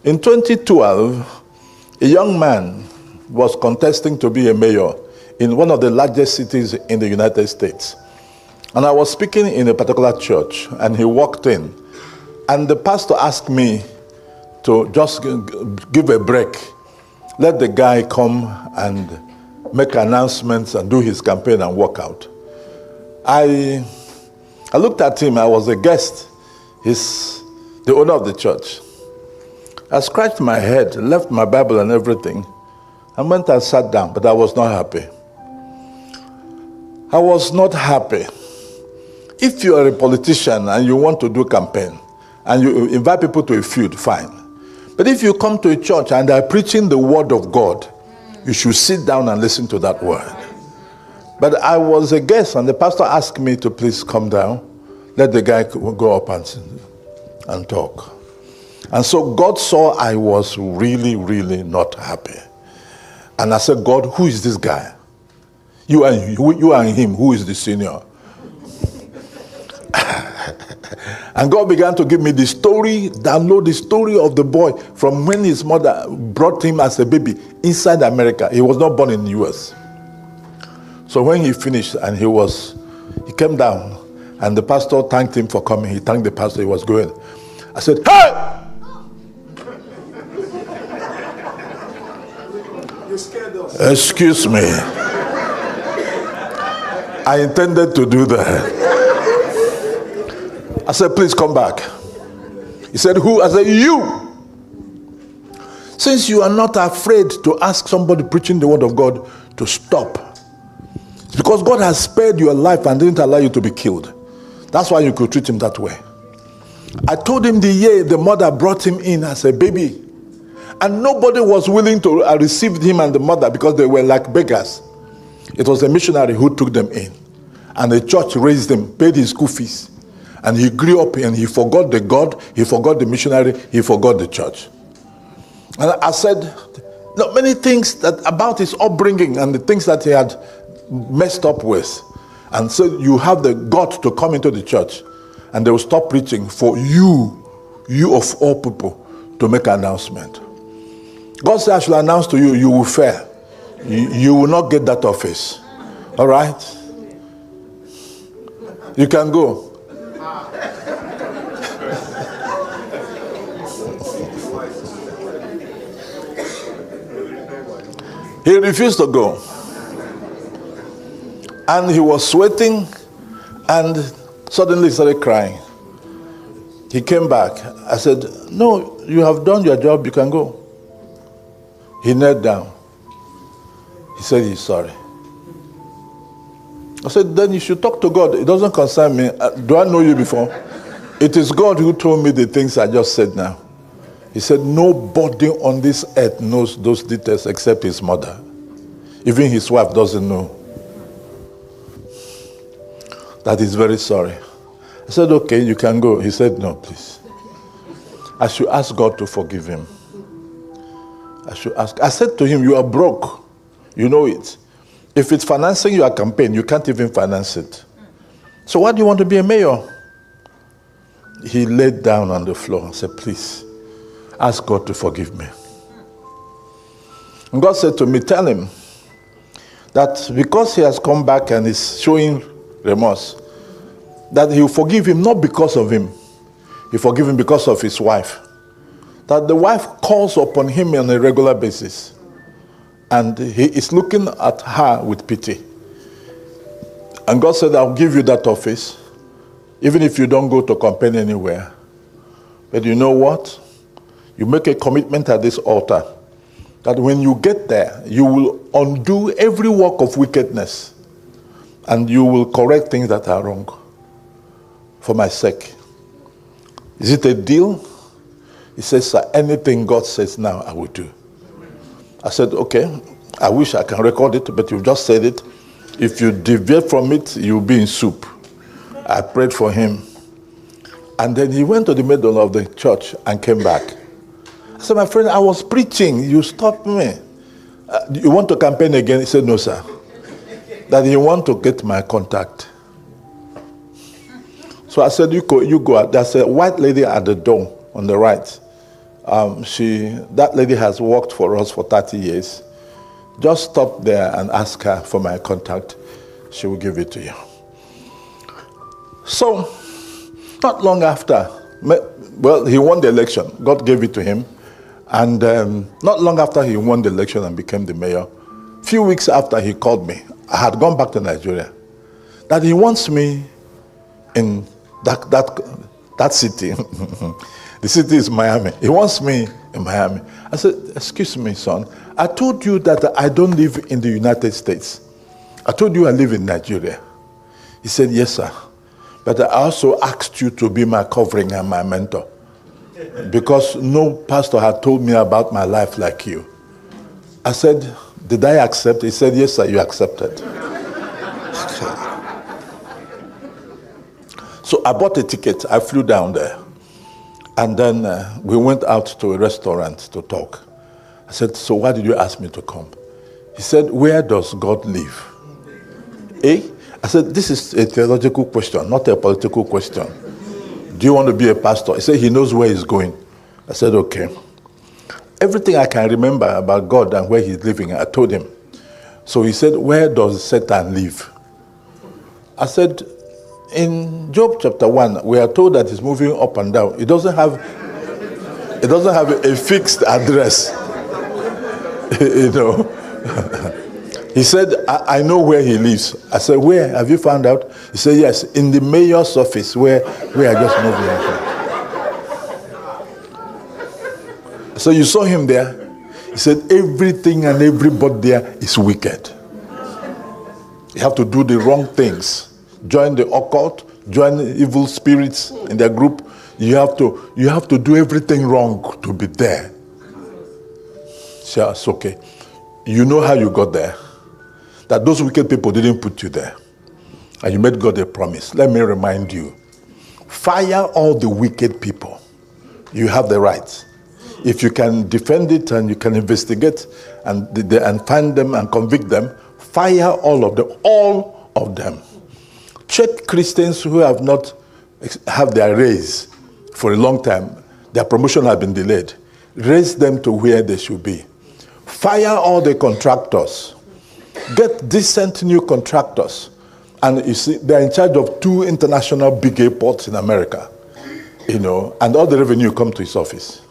In 2012, a young man was contesting to be a mayor in one of the largest cities in the United States. And I was speaking in a particular church, and he walked in, and the pastor asked me to just give a break, let the guy come and make announcements and do his campaign and walk out. I looked at him. I was a guest. He's the owner of the church. I scratched my head, left my Bible and everything, and went and sat down, but I was not happy. I was not happy. If you are a politician and you want to do campaign, and you invite people to a feud, fine. But if you come to a church and they're preaching the word of God, you should sit down and listen to that word. But I was a guest, and the pastor asked me to please come down, let the guy go up and talk. And so God saw I was really, really not happy. And I said, God, who is this guy? You and him, who is the senior? And God began to give me the story, download the story of the boy from when his mother brought him as a baby inside America. He was not born in the US. So when he finished and he came down, and the pastor thanked him for coming. He thanked the pastor, he was going. I said, hey! You scared us. Excuse me. I intended to do that. I said, please come back. He said, who? I said, you. Since you are not afraid to ask somebody preaching the word of God to stop, it's because God has spared your life and didn't allow you to be killed. That's why you could treat him that way. I told him the year the mother brought him in as a baby, and nobody was willing to receive him and the mother because they were like beggars. It was a missionary who took them in, and the church raised him, paid his school fees, and he grew up and he forgot the God, he forgot the missionary, he forgot the church. And I said, no, many things that about his upbringing and the things that he had messed up with. And so you have the God to come into the church, and they will stop preaching for you of all people, to make an announcement. God said, I shall announce to you, you will fail. You will not get that office. All right? You can go. He refused to go. And he was sweating, and suddenly he started crying. He came back. I said, no, you have done your job, you can go. He knelt down. He said he's sorry. I said, then you should talk to God. It doesn't concern me. Do I know you before? It is God who told me the things I just said now. He said, nobody on this earth knows those details except his mother. Even his wife doesn't know. That he's very sorry. I said, okay, you can go. He said, no, please. I should ask God to forgive him. I said to him, you are broke. You know it. If it's financing your campaign, you can't even finance it. So why do you want to be a mayor? He laid down on the floor and said, please, ask God to forgive me. And God said to me, tell him that because he has come back and is showing remorse, that he will forgive him not because of him. He forgive him because of his wife. That the wife calls upon him on a regular basis, and he is looking at her with pity. And God said, I'll give you that office, even if you don't go to campaign anywhere. But you know what? You make a commitment at this altar that when you get there, you will undo every work of wickedness, and you will correct things that are wrong for my sake. Is it a deal? He says, sir, anything God says now, I will do. I said, okay, I wish I can record it, but you've just said it. If you deviate from it, you'll be in soup. I prayed for him. And then he went to the middle of the church and came back. I said, my friend, I was preaching. You stopped me. You want to campaign again? He said, no, sir. That he want to get my contact. So I said, you go. There's a white lady at the door on the right. That lady has worked for us for 30 years. Just stop there and ask her for my contact. She will give it to you. So, not long after, well, he won the election. God gave it to him. And not long after he won the election and became the mayor, a few weeks after he called me, I had gone back to Nigeria, that he wants me in that city. The city is Miami. He wants me in Miami. I said, excuse me, son. I told you that I don't live in the United States. I told you I live in Nigeria. He said, yes, sir. But I also asked you to be my covering and my mentor. Because no pastor had told me about my life like you. I said, did I accept? He said, yes, sir, you accepted. Okay. So I bought a ticket. I flew down there. And then we went out to a restaurant to talk. I said, so why did you ask me to come? He said, where does God live? Eh? I said, this is a theological question, not a political question. Do you want to be a pastor? He said, he knows where he's going. I said, okay. Everything I can remember about God and where he's living, I told him. So he said, where does Satan live? I said, in Job chapter 1, we are told that he's moving up and down. It doesn't have a fixed address. You know. He said, I know where he lives. I said, where? Have you found out? He said, yes, in the mayor's office where I just moved. So you saw him there. He said, everything and everybody there is wicked. You have to do the wrong things. Join the occult, join evil spirits in their group. You have to do everything wrong to be there. So it's okay. You know how you got there. That those wicked people didn't put you there. And you made God a promise. Let me remind you. Fire all the wicked people. You have the right. If you can defend it and you can investigate and find them and convict them, fire all of them. All of them. Check Christians who have not have their raise for a long time. Their promotion has been delayed. Raise them to where they should be. Fire all the contractors. Get decent new contractors. And you see, they're in charge of 2 international big airports in America. You know, and all the revenue come to his office.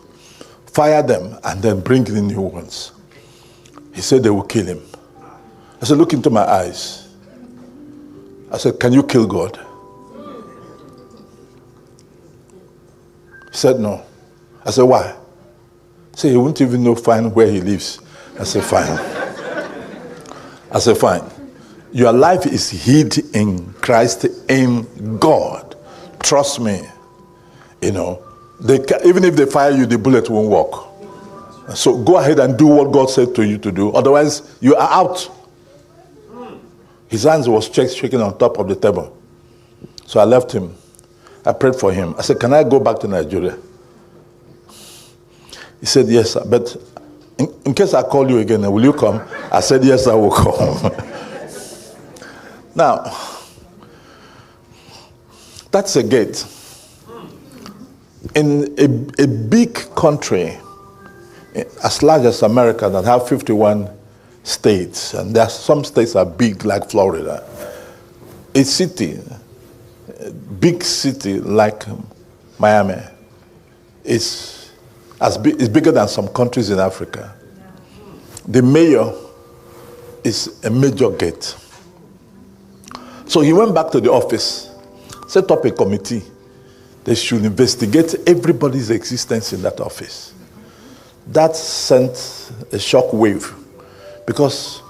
Fire them and then bring in new ones. He said they will kill him. I said, look into my eyes. I said, can you kill God? He said, no. I said, why? He said, he won't even know where he lives. I said, fine. I said, fine. Your life is hid in Christ, in God. Trust me. You know, even if they fire you, the bullet won't work. So go ahead and do what God said to you to do. Otherwise, you are out. His hands was shaking on top of the table. So I left him. I prayed for him. I said, can I go back to Nigeria? He said, yes, sir. But in case I call you again, will you come? I said, yes, I will come. Now, that's a gate. In a big country, as large as America, that have 51 states, and there are some states are big like Florida. A city, a big city like Miami, is bigger than some countries in Africa. The mayor is a major gate. So he went back to the office, set up a committee. They should investigate everybody's existence in that office. That sent a shock wave. Because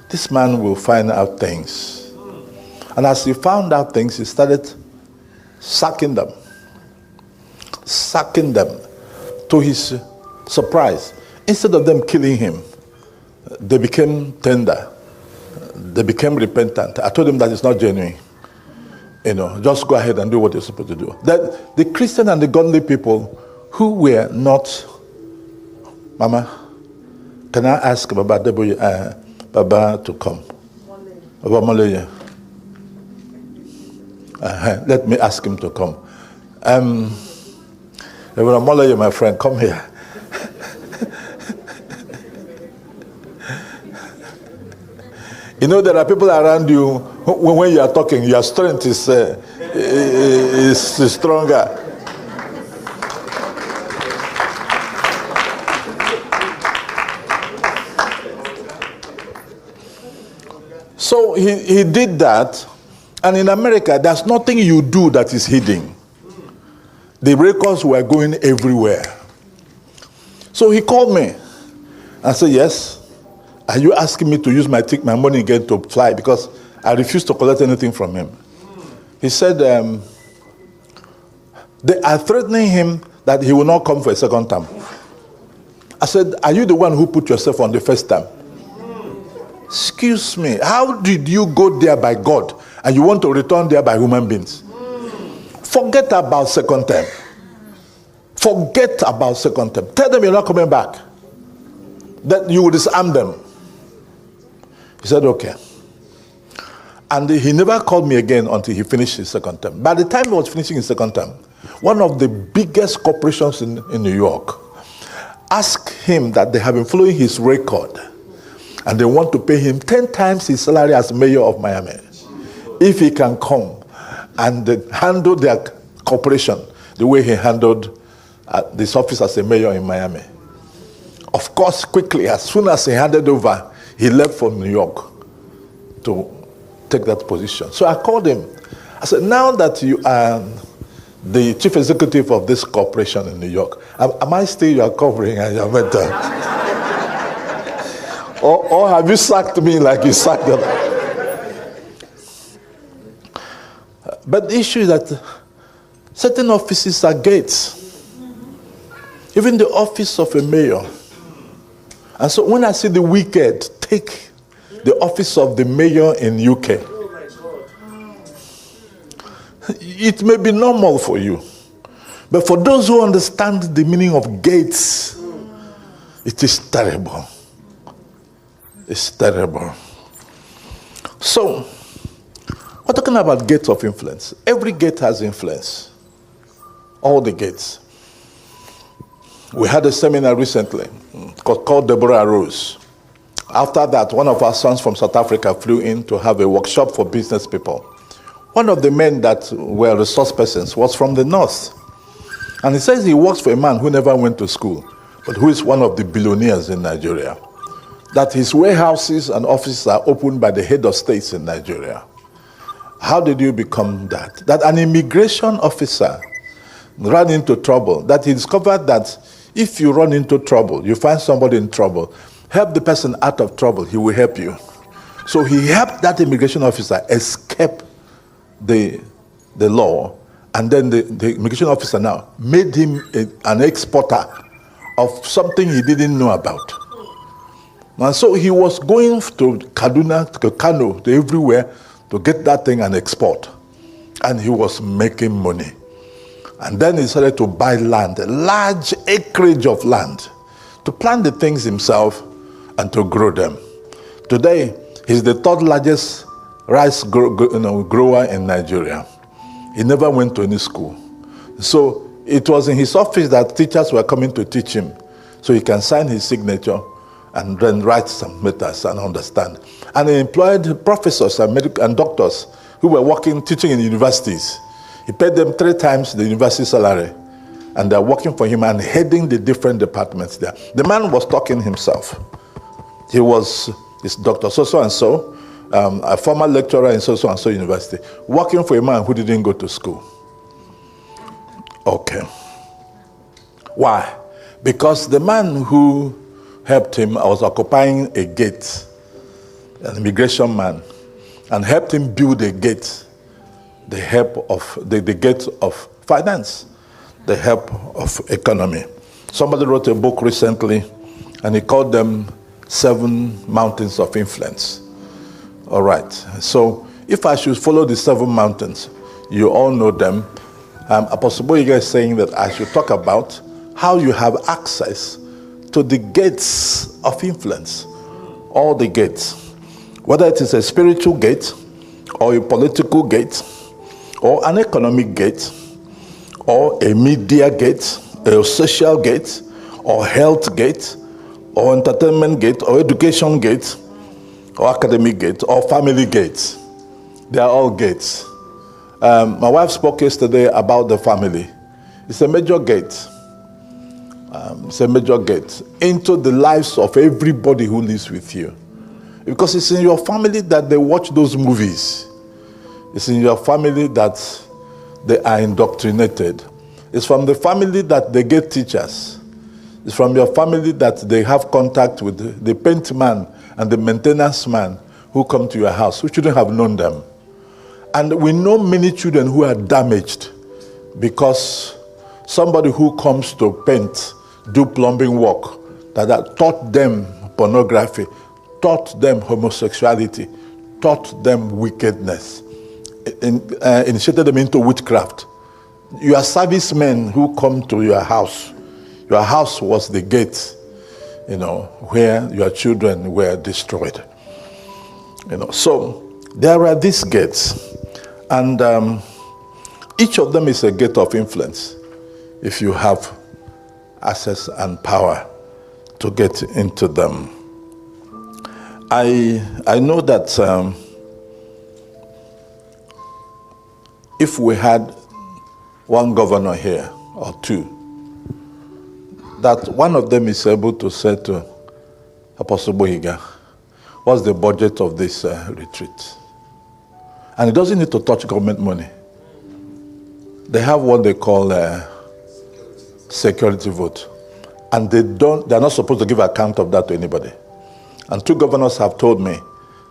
this man will find out things. And as he found out things, he started sacking them. Sacking them. To his surprise, instead of them killing him, they became tender. They became repentant. I told him that it's not genuine. You know, just go ahead and do what you're supposed to do. That the Christian and the godly people who were not, Mama, can I ask Baba to come? Baba Malaya. Let me ask him to come. Reverend Malaya, my friend, come here. You know, there are people around you when you are talking, your strength is stronger. So he did that, and in America, there's nothing you do that is hidden. The records were going everywhere. So he called me and said, yes, are you asking me to use my money again to fly? Because I refused to collect anything from him. He said, they are threatening him that he will not come for a second time. I said, are you the one who put yourself on the first time? Excuse me, how did you go there by God and you want to return there by human beings? Forget about second term. Forget about second term. Tell them you're not coming back. That you will disarm them. He said, okay. And he never called me again until he finished his second term. By the time he was finishing his second term, one of the biggest corporations in New York asked him that they have been following his record and they want to pay him 10 times his salary as mayor of Miami if he can come and handle their corporation the way he handled this office as a mayor in Miami. Of course, quickly, as soon as he handed over, he left for New York to take that position. So I called him. I said, now that you are the chief executive of this corporation in New York, am I still your covering and your mentor? or have you sacked me like you sacked them? But the issue is that certain offices are gates. Even the office of a mayor. And so when I see the wicked take the office of the mayor in UK, it may be normal for you. But for those who understand the meaning of gates, it is terrible. It's terrible. So, we're talking about gates of influence. Every gate has influence. All the gates. We had a seminar recently called Deborah Rose. After that, one of our sons from South Africa flew in to have a workshop for business people. One of the men that were resource persons was from the north. And he says he works for a man who never went to school, but who is one of the billionaires in Nigeria. That his warehouses and offices are opened by the head of states in Nigeria. How did you become that? That an immigration officer ran into trouble, that he discovered that if you run into trouble, you find somebody in trouble, help the person out of trouble, he will help you. So he helped that immigration officer escape the law, and then the immigration officer now made him an exporter of something he didn't know about. And so he was going to Kaduna, to Kano, to everywhere to get that thing and export. And he was making money. And then he started to buy land, a large acreage of land, to plant the things himself and to grow them. Today, he's the third largest rice grower in Nigeria. He never went to any school. So it was in his office that teachers were coming to teach him, so he can sign his signature and then write some letters and understand. And he employed professors and doctors who were teaching in universities. He paid them 3 times the university salary, and they're working for him and heading the different departments there. The man was talking himself. He was his doctor, so-and-so, a former lecturer in so-and-so university, working for a man who didn't go to school. Okay. Why? Because the man who helped him was occupying a gate, an immigration man, and helped him build a gate, the help of the gate of finance, the help of economy. Somebody wrote a book recently, and he called them 7 Mountains of Influence. All right. So if I should follow the 7 mountains, you all know them. Apostle Boyega is saying that I should talk about how you have access to the gates of influence, all the gates, whether it is a spiritual gate or a political gate or an economic gate or a media gate, a social gate or health gate or entertainment gate or education gate or academic gates, or family gates. They are all gates. My wife spoke yesterday about the family. It's a major gate. It's a major gate into the lives of everybody who lives with you. Because it's in your family that they watch those movies. It's in your family that they are indoctrinated. It's from the family that they get teachers. It's from your family that they have contact with the paint man and the maintenance man who come to your house, who shouldn't have known them. And we know many children who are damaged because somebody who comes to paint, do plumbing work, that taught them pornography, taught them homosexuality, taught them wickedness, initiated them into witchcraft. You are servicemen who come to your house. Your house was the gate, where your children were destroyed. So there are these gates, and each of them is a gate of influence if you have access and power to get into them. I know that if we had one governor here or two, that one of them is able to say to Apostle Bohiga, what's the budget of this retreat? And it doesn't need to touch government money. They have what they call security vote. And they're not supposed to give account of that to anybody. And two governors have told me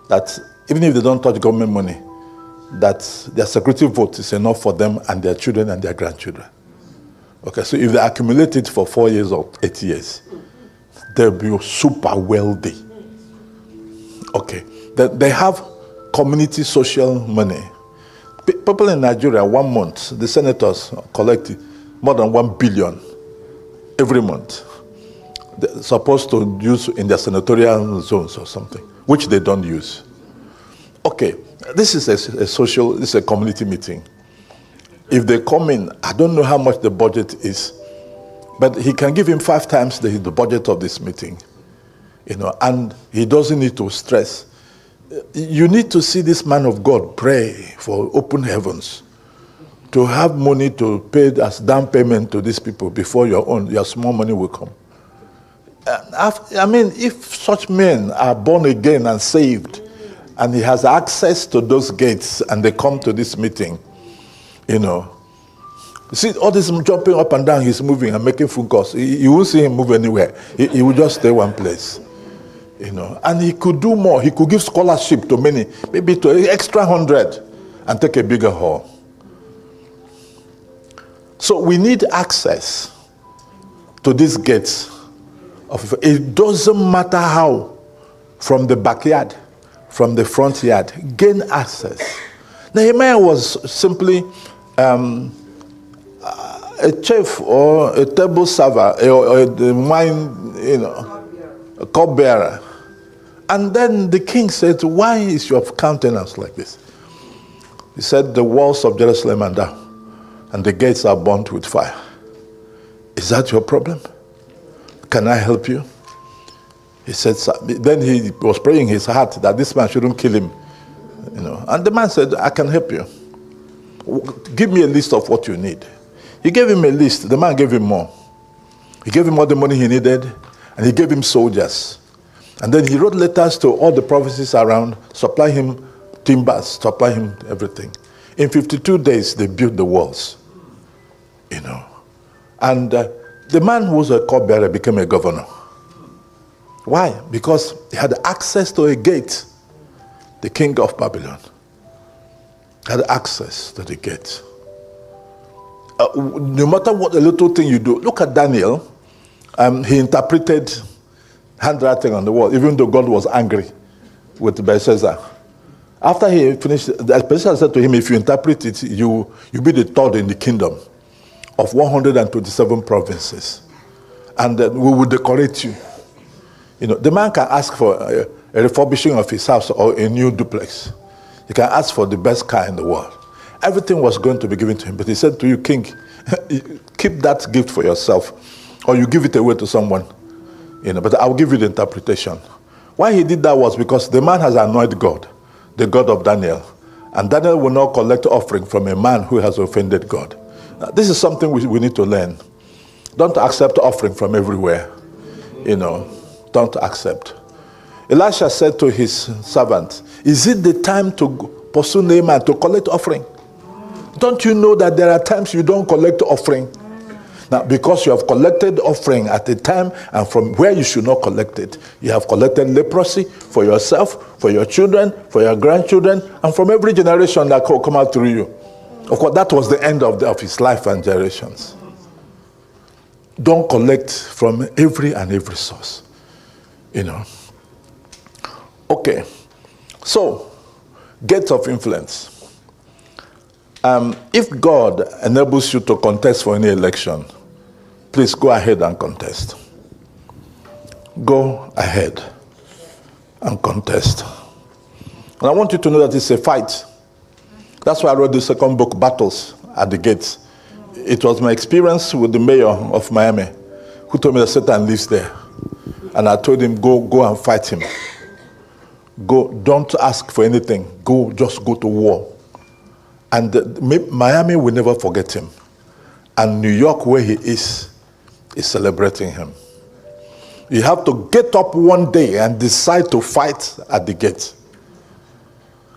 that even if they don't touch government money, that their security vote is enough for them and their children and their grandchildren. Okay, so if they accumulate it for 4 years or 8 years, they'll be super wealthy. Okay, they have community social money. People in Nigeria, 1 month, the senators collect more than 1 billion every month. They're supposed to use in their senatorial zones or something, which they don't use. Okay, this is this is a community meeting. If they come in, I don't know how much the budget is, but he can give him 5 times the budget of this meeting, and he doesn't need to stress. You need to see this man of God pray for open heavens, to have money to pay as down payment to these people before your small money will come. I mean, if such men are born again and saved, and he has access to those gates, and they come to this meeting, see all this jumping up and down, he's moving and making phone calls. You won't see him move anywhere. He will just stay one place. And he could do more. He could give scholarship to many, maybe to an extra 100, and take a bigger hall. So we need access to these gates. It doesn't matter how, from the backyard, from the front yard, gain access. Nehemiah was simply a chef or a table server or a wine, a cupbearer. And then the king said, why is your countenance like this? He said, the walls of Jerusalem are down, and the gates are burnt with fire. Is that your problem? Can I help you? He said, then he was praying in his heart that this man shouldn't kill him. And the man said, I can help you. Give me a list of what you need. He gave him a list. The man gave him more. He gave him all the money he needed, and he gave him soldiers. And then he wrote letters to all the provinces around, supply him timbers, supply him everything. In 52 days, they built the walls. And the man who was a cupbearer became a governor. Why? Because he had access to a gate. The king of Babylon had access to the gate. No matter what a little thing you do, look at Daniel. He interpreted handwriting on the wall, even though God was angry with Belshazzar. After he finished, Belshazzar said to him, if you interpret it, you'll be the third in the kingdom of 127 provinces. And we will decorate you. The man can ask for a refurbishing of his house or a new duplex. He can ask for the best car in the world. Everything was going to be given to him. But he said to you, king, keep that gift for yourself, or you give it away to someone. But I'll give you the interpretation. Why he did that was because the man has annoyed God, the God of Daniel. And Daniel will not collect offering from a man who has offended God. Now, this is something we need to learn. Don't accept offering from everywhere. Don't accept. Elisha said to his servant, is it the time to pursue Naaman to collect offering? Don't you know that there are times you don't collect offering? Now, because you have collected offering at a time and from where you should not collect it, you have collected leprosy for yourself, for your children, for your grandchildren, and from every generation that will come out through you. Of course, that was the end of his life and generations. Don't collect from every source. Okay. So, gates of influence. If God enables you to contest for any election, please go ahead and contest. Go ahead and contest. And I want you to know that it's a fight. That's why I wrote the second book, Battles at the Gates. It was my experience with the mayor of Miami, who told me that Satan lives there. And I told him, go and fight him. Go, don't ask for anything. Just go to war. And Miami will never forget him. And New York, where he is celebrating him. You have to get up one day and decide to fight at the gate.